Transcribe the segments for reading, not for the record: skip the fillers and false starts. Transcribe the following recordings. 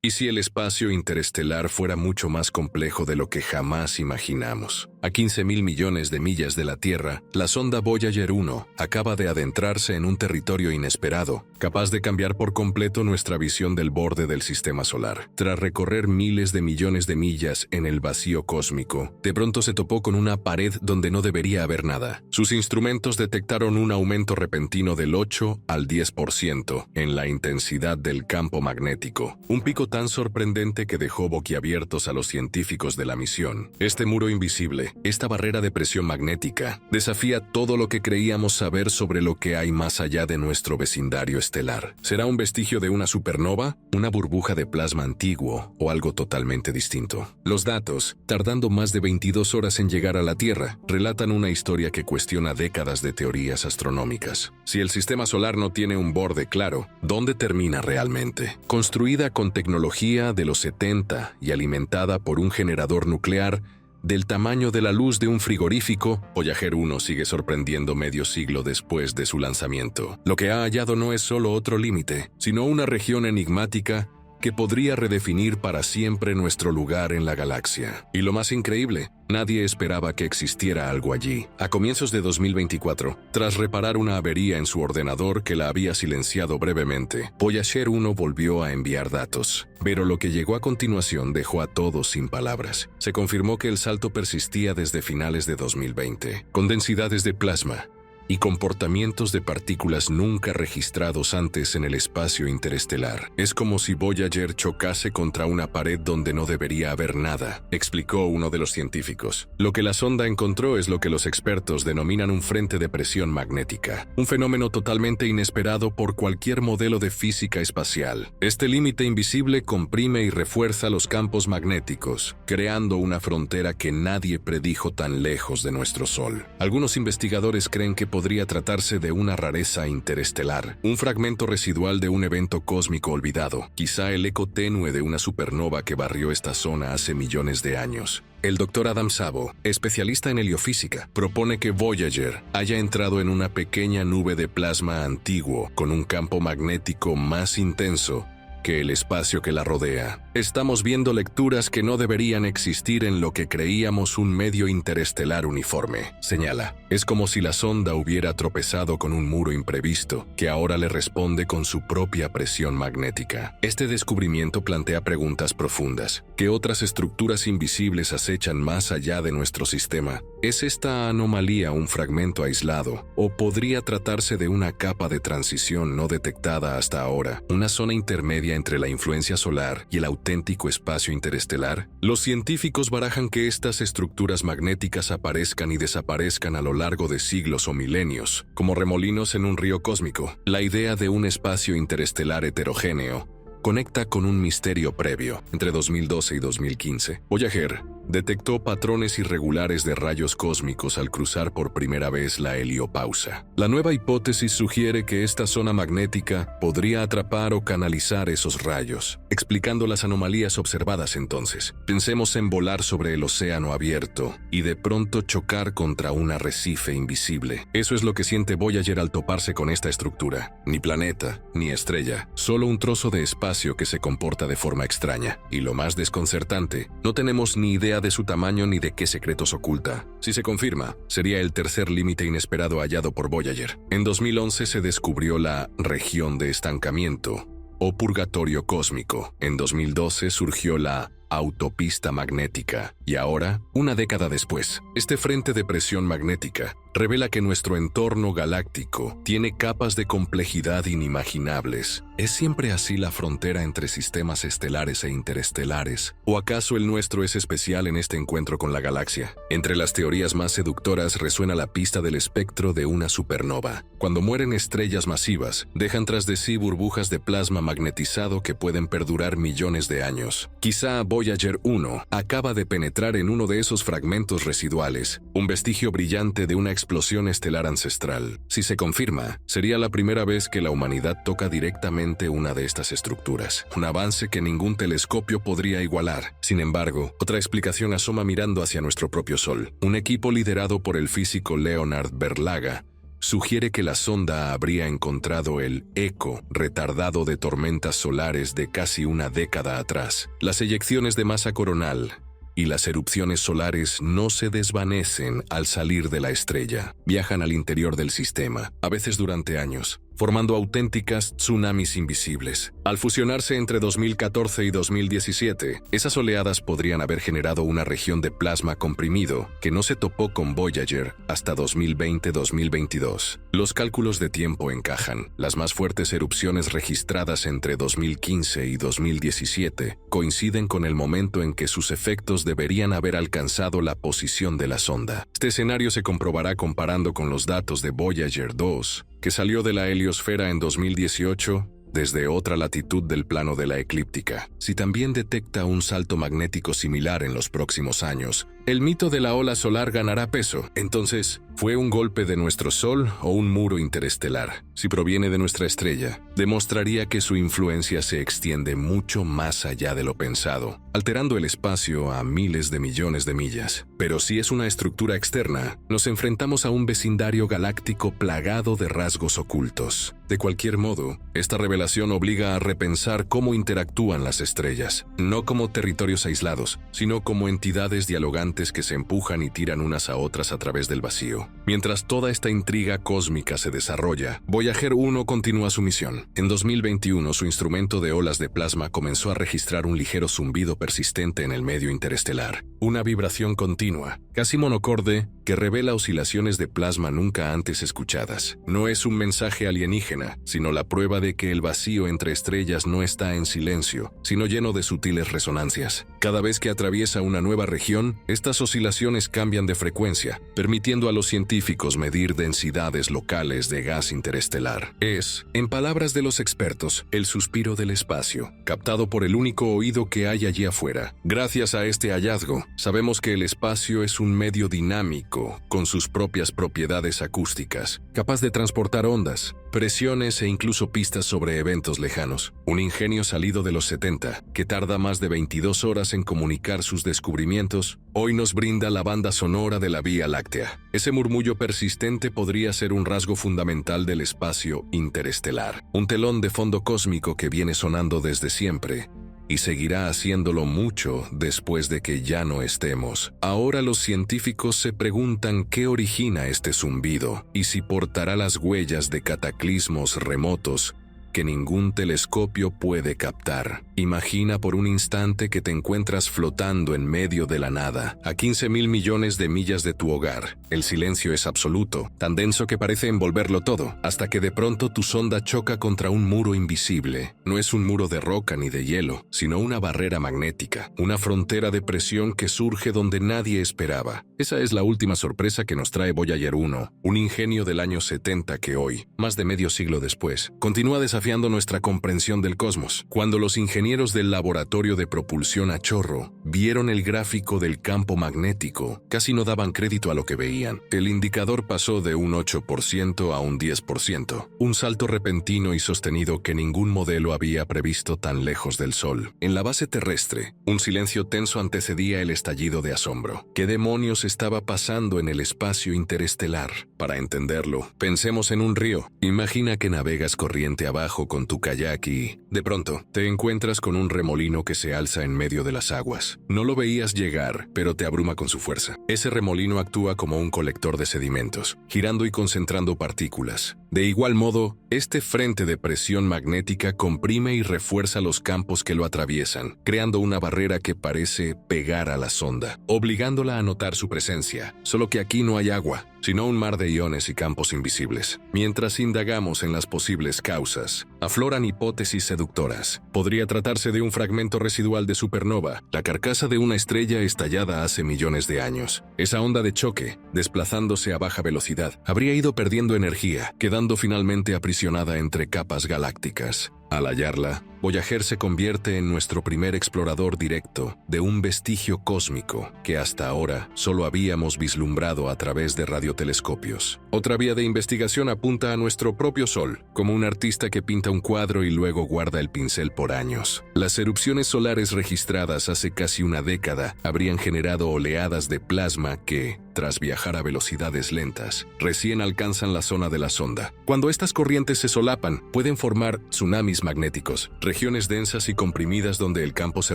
¿Y si el espacio interestelar fuera mucho más complejo de lo que jamás imaginamos? A 15.000 millones de millas de la Tierra, la sonda Voyager 1 acaba de adentrarse en un territorio inesperado, capaz de cambiar por completo nuestra visión del borde del sistema solar. Tras recorrer miles de millones de millas en el vacío cósmico, de pronto se topó con una pared donde no debería haber nada. Sus instrumentos detectaron un aumento repentino del 8 al 10% en la intensidad del campo magnético, un pico tan sorprendente que dejó boquiabiertos a los científicos de la misión. Este muro invisible, esta barrera de presión magnética, desafía todo lo que creíamos saber sobre lo que hay más allá de nuestro vecindario estelar. ¿Será un vestigio de una supernova, una burbuja de plasma antiguo o algo totalmente distinto? Los datos, tardando más de 22 horas en llegar a la Tierra, relatan una historia que cuestiona décadas de teorías astronómicas. Si el sistema solar no tiene un borde claro, ¿dónde termina realmente? Construida con tecnología de los 70 y alimentada por un generador nuclear del tamaño de la luz de un frigorífico, Voyager 1 sigue sorprendiendo medio siglo después de su lanzamiento. Lo que ha hallado no es solo otro límite, sino una región enigmática que podría redefinir para siempre nuestro lugar en la galaxia. Y lo más increíble, nadie esperaba que existiera algo allí. A comienzos de 2024, tras reparar una avería en su ordenador que la había silenciado brevemente, Voyager 1 volvió a enviar datos. Pero lo que llegó a continuación dejó a todos sin palabras. Se confirmó que el salto persistía desde finales de 2020, con densidades de plasma y comportamientos de partículas nunca registrados antes en el espacio interestelar. Es como si Voyager chocase contra una pared donde no debería haber nada, explicó uno de los científicos. Lo que la sonda encontró es lo que los expertos denominan un frente de presión magnética, un fenómeno totalmente inesperado por cualquier modelo de física espacial. Este límite invisible comprime y refuerza los campos magnéticos, creando una frontera que nadie predijo tan lejos de nuestro Sol. Algunos investigadores creen que podría tratarse de una rareza interestelar, un fragmento residual de un evento cósmico olvidado, quizá el eco tenue de una supernova que barrió esta zona hace millones de años. El Dr. Adam Szabo, especialista en heliofísica, propone que Voyager haya entrado en una pequeña nube de plasma antiguo con un campo magnético más intenso que el espacio que la rodea. Estamos viendo lecturas que no deberían existir en lo que creíamos un medio interestelar uniforme, señala. Es como si la sonda hubiera tropezado con un muro imprevisto, que ahora le responde con su propia presión magnética. Este descubrimiento plantea preguntas profundas. ¿Qué otras estructuras invisibles acechan más allá de nuestro sistema? ¿Es esta anomalía un fragmento aislado? ¿O podría tratarse de una capa de transición no detectada hasta ahora? ¿Una zona intermedia entre la influencia solar y el auténtico espacio interestelar? Los científicos barajan que estas estructuras magnéticas aparezcan y desaparezcan a lo largo de siglos o milenios, como remolinos en un río cósmico. La idea de un espacio interestelar heterogéneo conecta con un misterio previo. Entre 2012 y 2015, Voyager detectó patrones irregulares de rayos cósmicos al cruzar por primera vez la heliopausa. La nueva hipótesis sugiere que esta zona magnética podría atrapar o canalizar esos rayos, explicando las anomalías observadas entonces. Pensemos en volar sobre el océano abierto y de pronto chocar contra un arrecife invisible. Eso es lo que siente Voyager al toparse con esta estructura. Ni planeta, ni estrella, solo un trozo de espacio que se comporta de forma extraña. Y lo más desconcertante, no tenemos ni idea de su tamaño ni de qué secretos oculta. Si se confirma, sería el tercer límite inesperado hallado por Voyager. En 2011 se descubrió la región de estancamiento o purgatorio cósmico. En 2012 surgió la autopista magnética. Y ahora, una década después, este frente de presión magnética revela que nuestro entorno galáctico tiene capas de complejidad inimaginables. ¿Es siempre así la frontera entre sistemas estelares e interestelares? ¿O acaso el nuestro es especial en este encuentro con la galaxia? Entre las teorías más seductoras resuena la pista del espectro de una supernova. Cuando mueren estrellas masivas, dejan tras de sí burbujas de plasma magnetizado que pueden perdurar millones de años. Quizá Voyager 1 acaba de penetrar en uno de esos fragmentos residuales, un vestigio brillante de una explosión estelar ancestral. Si se confirma, sería la primera vez que la humanidad toca directamente una de estas estructuras, un avance que ningún telescopio podría igualar. Sin embargo, otra explicación asoma mirando hacia nuestro propio Sol. Un equipo liderado por el físico Leonard Berlanga sugiere que la sonda habría encontrado el eco retardado de tormentas solares de casi una década atrás. Las eyecciones de masa coronal y las erupciones solares no se desvanecen al salir de la estrella. Viajan al interior del sistema, a veces durante años, formando auténticas tsunamis invisibles. Al fusionarse entre 2014 y 2017, esas oleadas podrían haber generado una región de plasma comprimido que no se topó con Voyager hasta 2020-2022. Los cálculos de tiempo encajan. Las más fuertes erupciones registradas entre 2015 y 2017 coinciden con el momento en que sus efectos deberían haber alcanzado la posición de la sonda. Este escenario se comprobará comparando con los datos de Voyager 2, que salió de la heliosfera en 2018 desde otra latitud del plano de la eclíptica. Si también detecta un salto magnético similar en los próximos años, el mito de la ola solar ganará peso. Entonces, ¿fue un golpe de nuestro Sol o un muro interestelar? Si proviene de nuestra estrella, demostraría que su influencia se extiende mucho más allá de lo pensado, alterando el espacio a miles de millones de millas. Pero si es una estructura externa, nos enfrentamos a un vecindario galáctico plagado de rasgos ocultos. De cualquier modo, esta revelación obliga a repensar cómo interactúan las estrellas, no como territorios aislados, sino como entidades dialogantes que se empujan y tiran unas a otras a través del vacío. Mientras toda esta intriga cósmica se desarrolla, Voyager 1 continúa su misión. En 2021, su instrumento de olas de plasma comenzó a registrar un ligero zumbido persistente en el medio interestelar, una vibración continua, casi monocorde, que revela oscilaciones de plasma nunca antes escuchadas. No es un mensaje alienígena, sino la prueba de que el vacío entre estrellas no está en silencio, sino lleno de sutiles resonancias. Cada vez que atraviesa una nueva región, estas oscilaciones cambian de frecuencia, permitiendo a los científicos medir densidades locales de gas interestelar. Es, en palabras de los expertos, el suspiro del espacio, captado por el único oído que hay allí afuera. Gracias a este hallazgo, sabemos que el espacio es un medio dinámico, con sus propias propiedades acústicas, capaz de transportar ondas, presiones e incluso pistas sobre eventos lejanos. Un ingenio salido de los 70, que tarda más de 22 horas en comunicar sus descubrimientos, hoy nos brinda la banda sonora de la Vía Láctea. Ese murmullo persistente podría ser un rasgo fundamental del espacio interestelar, un telón de fondo cósmico que viene sonando desde siempre, y seguirá haciéndolo mucho después de que ya no estemos. Ahora los científicos se preguntan qué origina este zumbido y si portará las huellas de cataclismos remotos que ningún telescopio puede captar. Imagina por un instante que te encuentras flotando en medio de la nada, a 15.000 millones de millas de tu hogar. El silencio es absoluto, tan denso que parece envolverlo todo, hasta que de pronto tu sonda choca contra un muro invisible. No es un muro de roca ni de hielo, sino una barrera magnética, una frontera de presión que surge donde nadie esperaba. Esa es la última sorpresa que nos trae Voyager 1, un ingenio del año 70 que hoy, más de medio siglo después, continúa desafiando nuestra comprensión del cosmos. Cuando los ingenieros del laboratorio de propulsión a chorro vieron el gráfico del campo magnético, casi no daban crédito a lo que veían. El indicador pasó de un 8% a un 10%, un salto repentino y sostenido que ningún modelo había previsto tan lejos del Sol. En la base terrestre, un silencio tenso antecedía el estallido de asombro. ¿Qué demonios estaba pasando en el espacio interestelar? Para entenderlo, pensemos en un río. Imagina que navegas corriente abajo con tu kayak y, de pronto, te encuentras con un remolino que se alza en medio de las aguas. No lo veías llegar, pero te abruma con su fuerza. Ese remolino actúa como un colector de sedimentos, girando y concentrando partículas. De igual modo, este frente de presión magnética comprime y refuerza los campos que lo atraviesan, creando una barrera que parece pegar a la sonda, obligándola a notar su presencia. Solo que aquí no hay agua, sino un mar de iones y campos invisibles. Mientras indagamos en las posibles causas, afloran hipótesis seductoras. Podría tratarse de un fragmento residual de supernova, la carcasa de una estrella estallada hace millones de años. Esa onda de choque, desplazándose a baja velocidad, habría ido perdiendo energía, quedando finalmente aprisionada entre capas galácticas. Al hallarla, Voyager se convierte en nuestro primer explorador directo de un vestigio cósmico que hasta ahora solo habíamos vislumbrado a través de radiotelescopios. Otra vía de investigación apunta a nuestro propio Sol, como un artista que pinta un cuadro y luego guarda el pincel por años. Las erupciones solares registradas hace casi una década habrían generado oleadas de plasma que, tras viajar a velocidades lentas, recién alcanzan la zona de la sonda. Cuando estas corrientes se solapan, pueden formar tsunamis magnéticos, regiones densas y comprimidas donde el campo se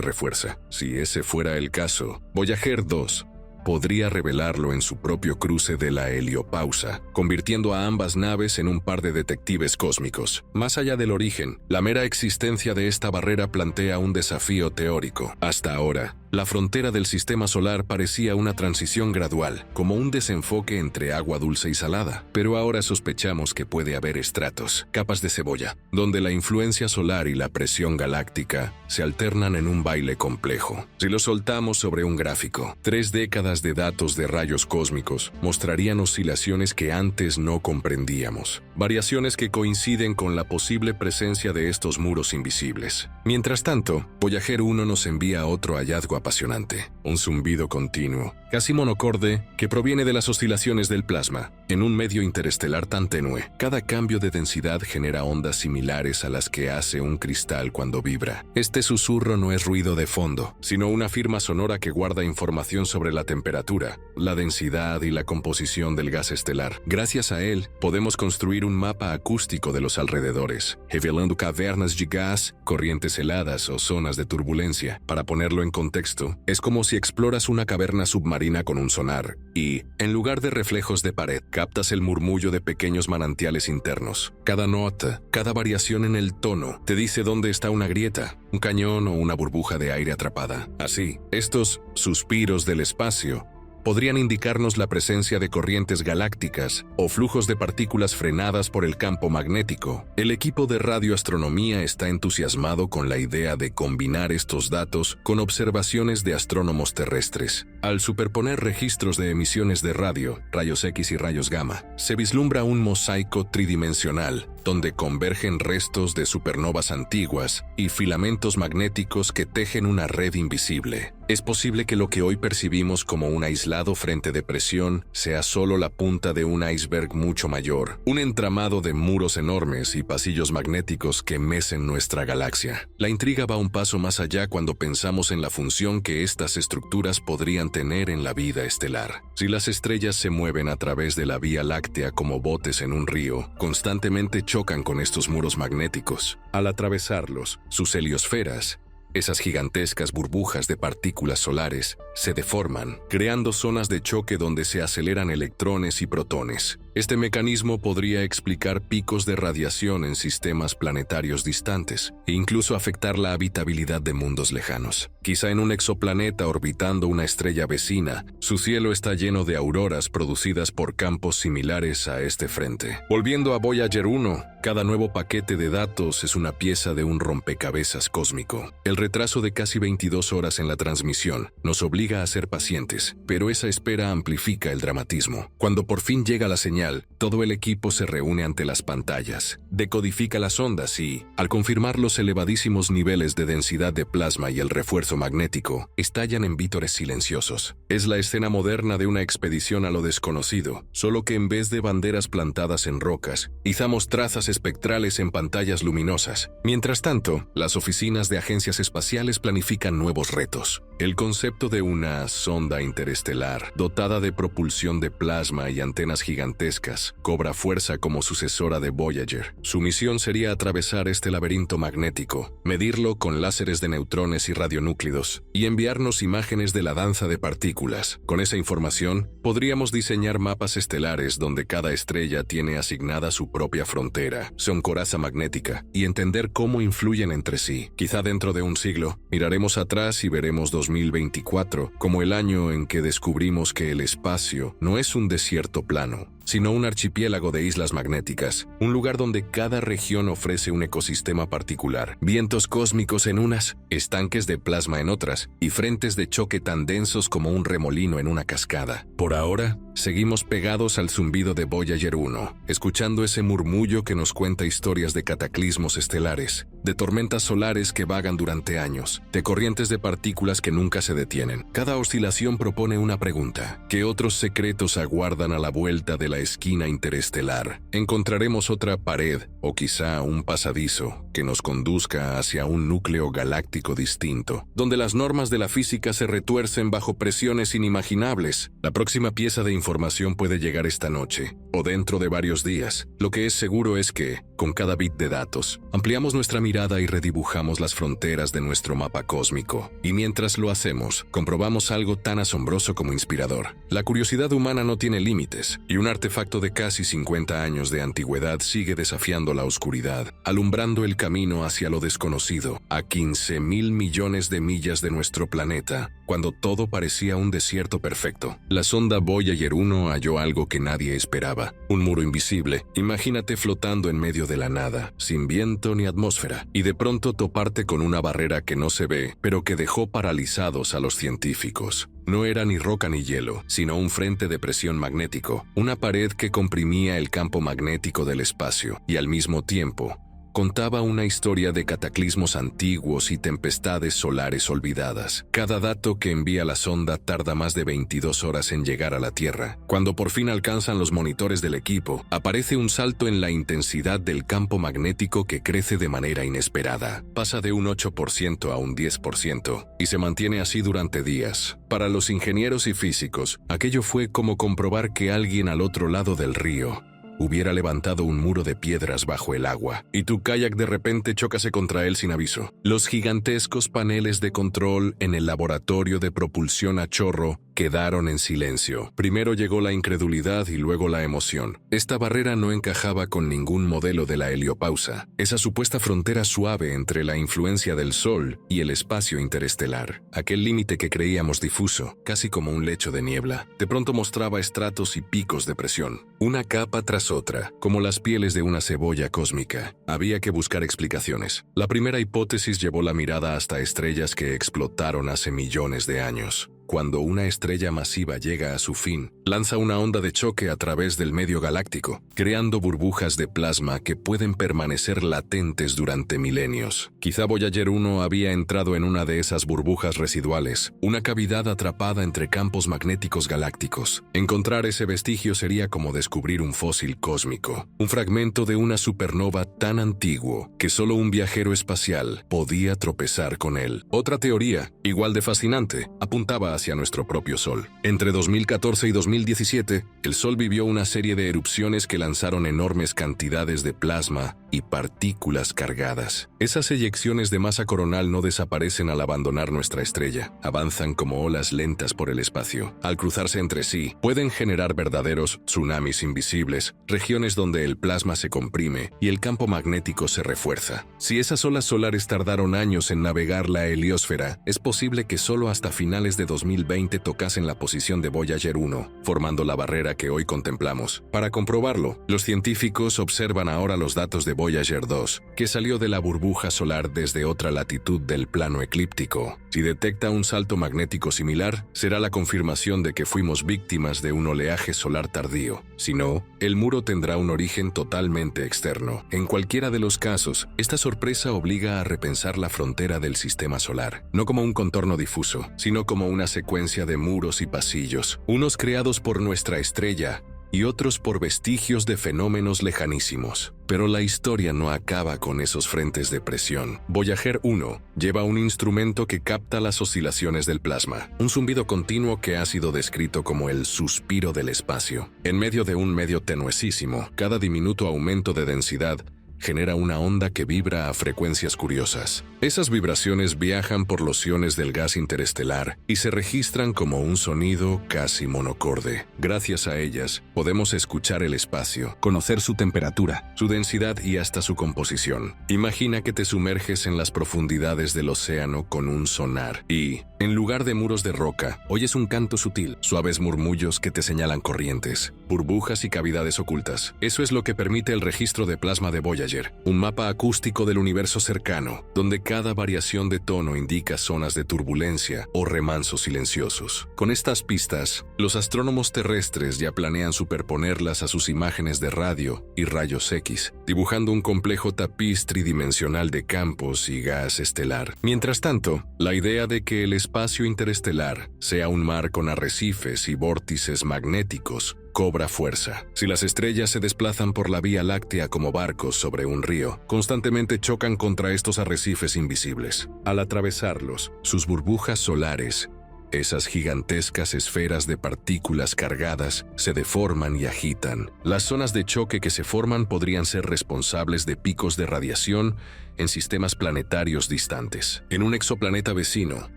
refuerza. Si ese fuera el caso, Voyager 2 podría revelarlo en su propio cruce de la heliopausa, convirtiendo a ambas naves en un par de detectives cósmicos. Más allá del origen, la mera existencia de esta barrera plantea un desafío teórico. Hasta ahora, la frontera del sistema solar parecía una transición gradual, como un desenfoque entre agua dulce y salada. Pero ahora sospechamos que puede haber estratos, capas de cebolla, donde la influencia solar y la presión galáctica se alternan en un baile complejo. Si lo soltamos sobre un gráfico, 3 décadas de datos de rayos cósmicos mostrarían oscilaciones que antes no comprendíamos, variaciones que coinciden con la posible presencia de estos muros invisibles. Mientras tanto, Voyager 1 nos envía otro hallazgo apasionante, un zumbido continuo, casi monocorde, que proviene de las oscilaciones del plasma. En un medio interestelar tan tenue, cada cambio de densidad genera ondas similares a las que hace un cristal cuando vibra. Este susurro no es ruido de fondo, sino una firma sonora que guarda información sobre la temperatura, la densidad y la composición del gas estelar. Gracias a él, podemos construir un mapa acústico de los alrededores, revelando cavernas de gas, corrientes heladas o zonas de turbulencia. Para ponerlo en contexto, es como si exploras una caverna submarina con un sonar y, en lugar de reflejos de pared, captas el murmullo de pequeños manantiales internos. Cada nota, cada variación en el tono, te dice dónde está una grieta, un cañón o una burbuja de aire atrapada. Así, estos suspiros del espacio podrían indicarnos la presencia de corrientes galácticas o flujos de partículas frenadas por el campo magnético. El equipo de radioastronomía está entusiasmado con la idea de combinar estos datos con observaciones de astrónomos terrestres. Al superponer registros de emisiones de radio, rayos X y rayos gamma, se vislumbra un mosaico tridimensional donde convergen restos de supernovas antiguas y filamentos magnéticos que tejen una red invisible. Es posible que lo que hoy percibimos como un aislado frente de presión sea solo la punta de un iceberg mucho mayor, un entramado de muros enormes y pasillos magnéticos que mecen nuestra galaxia. La intriga va un paso más allá cuando pensamos en la función que estas estructuras podrían tener en la vida estelar. Si las estrellas se mueven a través de la Vía Láctea como botes en un río, constantemente chocan con estos muros magnéticos. Al atravesarlos, sus heliosferas, esas gigantescas burbujas de partículas solares, se deforman, creando zonas de choque donde se aceleran electrones y protones. Este mecanismo podría explicar picos de radiación en sistemas planetarios distantes e incluso afectar la habitabilidad de mundos lejanos. Quizá en un exoplaneta orbitando una estrella vecina, su cielo está lleno de auroras producidas por campos similares a este frente. Volviendo a Voyager 1, cada nuevo paquete de datos es una pieza de un rompecabezas cósmico. El retraso de casi 22 horas en la transmisión nos obliga a ser pacientes, pero esa espera amplifica el dramatismo. Cuando por fin llega la señal, todo el equipo se reúne ante las pantallas, decodifica las ondas y, al confirmar los elevadísimos niveles de densidad de plasma y el refuerzo magnético, estallan en vítores silenciosos. Es la escena moderna de una expedición a lo desconocido, solo que en vez de banderas plantadas en rocas, izamos trazas espectrales en pantallas luminosas. Mientras tanto, las oficinas de agencias espaciales planifican nuevos retos. El concepto de una sonda interestelar, dotada de propulsión de plasma y antenas gigantescas, cobra fuerza como sucesora de Voyager. Su misión sería atravesar este laberinto magnético, medirlo con láseres de neutrones y radionúclidos, y enviarnos imágenes de la danza de partículas. Con esa información, podríamos diseñar mapas estelares donde cada estrella tiene asignada su propia frontera, su coraza magnética, y entender cómo influyen entre sí. Quizá dentro de un siglo, miraremos atrás y veremos 2024 como el año en que descubrimos que el espacio no es un desierto plano, sino un archipiélago de islas magnéticas, un lugar donde cada región ofrece un ecosistema particular, vientos cósmicos en unas, estanques de plasma en otras, y frentes de choque tan densos como un remolino en una cascada. Por ahora, seguimos pegados al zumbido de Voyager 1, escuchando ese murmullo que nos cuenta historias de cataclismos estelares, de tormentas solares que vagan durante años, de corrientes de partículas que nunca se detienen. Cada oscilación propone una pregunta. ¿Qué otros secretos aguardan a la vuelta de la la esquina interestelar, encontraremos otra pared o quizá un pasadizo que nos conduzca hacia un núcleo galáctico distinto, donde las normas de la física se retuercen bajo presiones inimaginables. La próxima pieza de información puede llegar esta noche o dentro de varios días. Lo que es seguro es que, con cada bit de datos, ampliamos nuestra mirada y redibujamos las fronteras de nuestro mapa cósmico. Y mientras lo hacemos, comprobamos algo tan asombroso como inspirador. La curiosidad humana no tiene límites, y un artefacto de casi 50 años de antigüedad sigue desafiando la oscuridad, alumbrando el camino hacia lo desconocido, a 15.000 millones de millas de nuestro planeta, cuando todo parecía un desierto perfecto. La sonda Voyager 1 halló algo que nadie esperaba, un muro invisible. Imagínate flotando en medio de la nada, sin viento ni atmósfera, y de pronto toparte con una barrera que no se ve, pero que dejó paralizados a los científicos. No era ni roca ni hielo, sino un frente de presión magnético, una pared que comprimía el campo magnético del espacio, y al mismo tiempo, contaba una historia de cataclismos antiguos y tempestades solares olvidadas. Cada dato que envía la sonda tarda más de 22 horas en llegar a la Tierra. Cuando por fin alcanzan los monitores del equipo, aparece un salto en la intensidad del campo magnético que crece de manera inesperada. Pasa de un 8% a un 10%, y se mantiene así durante días. Para los ingenieros y físicos, aquello fue como comprobar que alguien al otro lado del río hubiera levantado un muro de piedras bajo el agua, y tu kayak de repente chocase contra él sin aviso. Los gigantescos paneles de control en el laboratorio de propulsión a chorro quedaron en silencio. Primero llegó la incredulidad y luego la emoción. Esta barrera no encajaba con ningún modelo de la heliopausa, esa supuesta frontera suave entre la influencia del Sol y el espacio interestelar. Aquel límite que creíamos difuso, casi como un lecho de niebla, de pronto mostraba estratos y picos de presión, una capa tras otra, como las pieles de una cebolla cósmica. Había que buscar explicaciones. La primera hipótesis llevó la mirada hasta estrellas que explotaron hace millones de años. Cuando una estrella masiva llega a su fin, lanza una onda de choque a través del medio galáctico, creando burbujas de plasma que pueden permanecer latentes durante milenios. Quizá Voyager 1 había entrado en una de esas burbujas residuales, una cavidad atrapada entre campos magnéticos galácticos. Encontrar ese vestigio sería como descubrir un fósil cósmico, un fragmento de una supernova tan antiguo que solo un viajero espacial podía tropezar con él. Otra teoría, igual de fascinante, apuntaba hacia nuestro propio Sol. Entre 2014 y 2017, el Sol vivió una serie de erupciones que lanzaron enormes cantidades de plasma y partículas cargadas. Esas eyecciones de masa coronal no desaparecen al abandonar nuestra estrella, avanzan como olas lentas por el espacio. Al cruzarse entre sí, pueden generar verdaderos tsunamis invisibles, regiones donde el plasma se comprime y el campo magnético se refuerza. Si esas olas solares tardaron años en navegar la heliosfera, es posible que solo hasta finales de 2020 tocasen la posición de Voyager 1, formando la barrera que hoy contemplamos. Para comprobarlo, los científicos observan ahora los datos de Voyager 2, que salió de la burbuja solar desde otra latitud del plano eclíptico. Si detecta un salto magnético similar, será la confirmación de que fuimos víctimas de un oleaje solar tardío. Si no, el muro tendrá un origen totalmente externo. En cualquiera de los casos, esta sorpresa obliga a repensar la frontera del sistema solar, no como un contorno difuso, sino como una secuencia de muros y pasillos, unos creados por nuestra estrella y otros por vestigios de fenómenos lejanísimos. Pero la historia no acaba con esos frentes de presión. Voyager 1 lleva un instrumento que capta las oscilaciones del plasma, un zumbido continuo que ha sido descrito como el suspiro del espacio. En medio de un medio tenuesísimo, cada diminuto aumento de densidad genera una onda que vibra a frecuencias curiosas. Esas vibraciones viajan por los iones del gas interestelar y se registran como un sonido casi monocorde. Gracias a ellas, podemos escuchar el espacio, conocer su temperatura, su densidad y hasta su composición. Imagina que te sumerges en las profundidades del océano con un sonar y, en lugar de muros de roca, oyes un canto sutil, suaves murmullos que te señalan corrientes, burbujas y cavidades ocultas. Eso es lo que permite el registro de plasma de Voyager, un mapa acústico del universo cercano, donde cada variación de tono indica zonas de turbulencia o remansos silenciosos. Con estas pistas, los astrónomos terrestres ya planean superponerlas a sus imágenes de radio y rayos X, dibujando un complejo tapiz tridimensional de campos y gas estelar. Mientras tanto, la idea de que el espacio interestelar sea un mar con arrecifes y vórtices magnéticos cobra fuerza. Si las estrellas se desplazan por la Vía Láctea como barcos sobre un río, constantemente chocan contra estos arrecifes invisibles. Al atravesarlos, sus burbujas solares, esas gigantescas esferas de partículas cargadas, se deforman y agitan. Las zonas de choque que se forman podrían ser responsables de picos de radiación en sistemas planetarios distantes. En un exoplaneta vecino,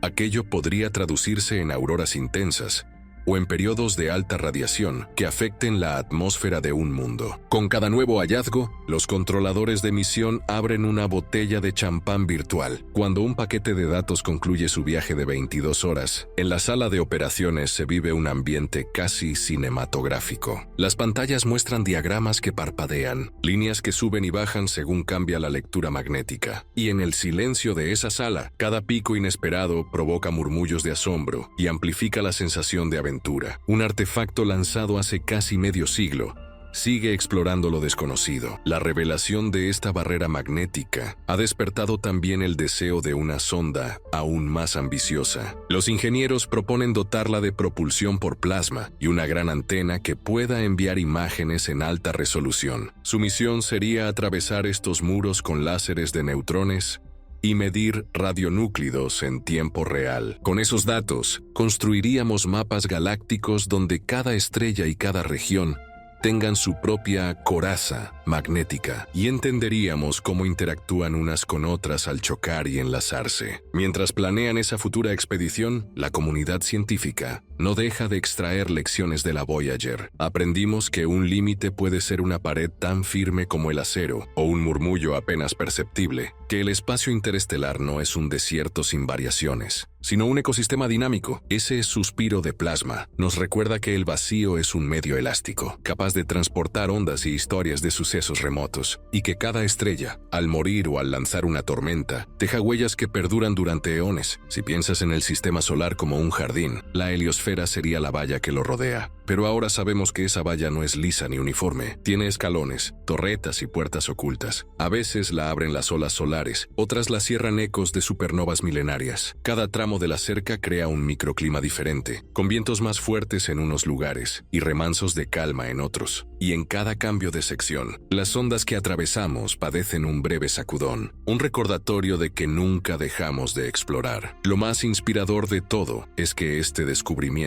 aquello podría traducirse en auroras intensas o en periodos de alta radiación que afecten la atmósfera de un mundo. Con cada nuevo hallazgo, los controladores de misión abren una botella de champán virtual. Cuando un paquete de datos concluye su viaje de 22 horas, en la sala de operaciones se vive un ambiente casi cinematográfico. Las pantallas muestran diagramas que parpadean, líneas que suben y bajan según cambia la lectura magnética. Y en el silencio de esa sala, cada pico inesperado provoca murmullos de asombro y amplifica la sensación de aventura. Un artefacto lanzado hace casi medio siglo sigue explorando lo desconocido. La revelación de esta barrera magnética ha despertado también el deseo de una sonda aún más ambiciosa. Los ingenieros proponen dotarla de propulsión por plasma y una gran antena que pueda enviar imágenes en alta resolución. Su misión sería atravesar estos muros con láseres de neutrones y medir radionúclidos en tiempo real. Con esos datos, construiríamos mapas galácticos donde cada estrella y cada región tengan su propia coraza magnética y entenderíamos cómo interactúan unas con otras al chocar y enlazarse. Mientras planean esa futura expedición, la comunidad científica no deja de extraer lecciones de la Voyager. Aprendimos que un límite puede ser una pared tan firme como el acero o un murmullo apenas perceptible, que el espacio interestelar no es un desierto sin variaciones, sino un ecosistema dinámico. Ese suspiro de plasma nos recuerda que el vacío es un medio elástico, capaz de transportar ondas y historias de sucesos remotos, y que cada estrella, al morir o al lanzar una tormenta, deja huellas que perduran durante eones. Si piensas en el sistema solar como un jardín, la heliosfera sería la valla que lo rodea. Pero ahora sabemos que esa valla no es lisa ni uniforme. Tiene escalones, torretas y puertas ocultas. A veces la abren las olas solares, otras la cierran ecos de supernovas milenarias. Cada tramo de la cerca crea un microclima diferente, con vientos más fuertes en unos lugares y remansos de calma en otros. Y en cada cambio de sección, las ondas que atravesamos padecen un breve sacudón, un recordatorio de que nunca dejamos de explorar. Lo más inspirador de todo es que este descubrimiento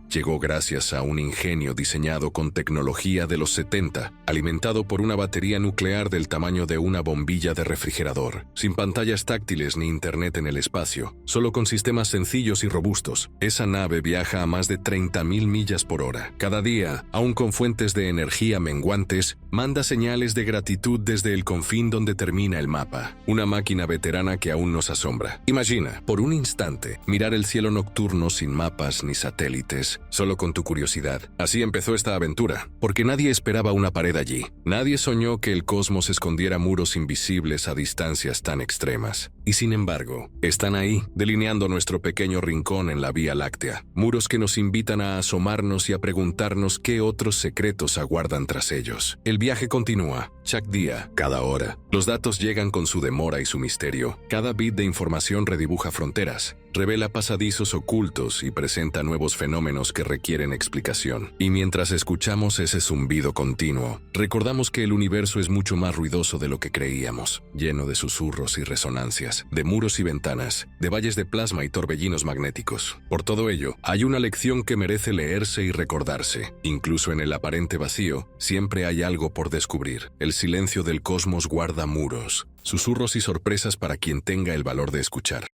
llegó gracias a un ingenio diseñado con tecnología de los 70, alimentado por una batería nuclear del tamaño de una bombilla de refrigerador, sin pantallas táctiles ni internet en el espacio, solo con sistemas sencillos y robustos. Esa nave viaja a más de 30.000 millas por hora. Cada día, aún con fuentes de energía menguantes, manda señales de gratitud desde el confín donde termina el mapa. Una máquina veterana que aún nos asombra. Imagina, por un instante, mirar el cielo nocturno sin mapas ni satélites, solo con tu curiosidad. Así empezó esta aventura, porque nadie esperaba una pared allí. Nadie soñó que el cosmos escondiera muros invisibles a distancias tan extremas. Y sin embargo, están ahí, delineando nuestro pequeño rincón en la Vía Láctea. Muros que nos invitan a asomarnos y a preguntarnos qué otros secretos aguardan tras ellos. El viaje continúa, cada día, cada hora. Los datos llegan con su demora y su misterio. Cada bit de información redibuja fronteras, revela pasadizos ocultos y presenta nuevos fenómenos que requieren explicación. Y mientras escuchamos ese zumbido continuo, recordamos que el universo es mucho más ruidoso de lo que creíamos, lleno de susurros y resonancias, de muros y ventanas, de valles de plasma y torbellinos magnéticos. Por todo ello, hay una lección que merece leerse y recordarse. Incluso en el aparente vacío, siempre hay algo por descubrir. El silencio del cosmos guarda muros, susurros y sorpresas para quien tenga el valor de escuchar.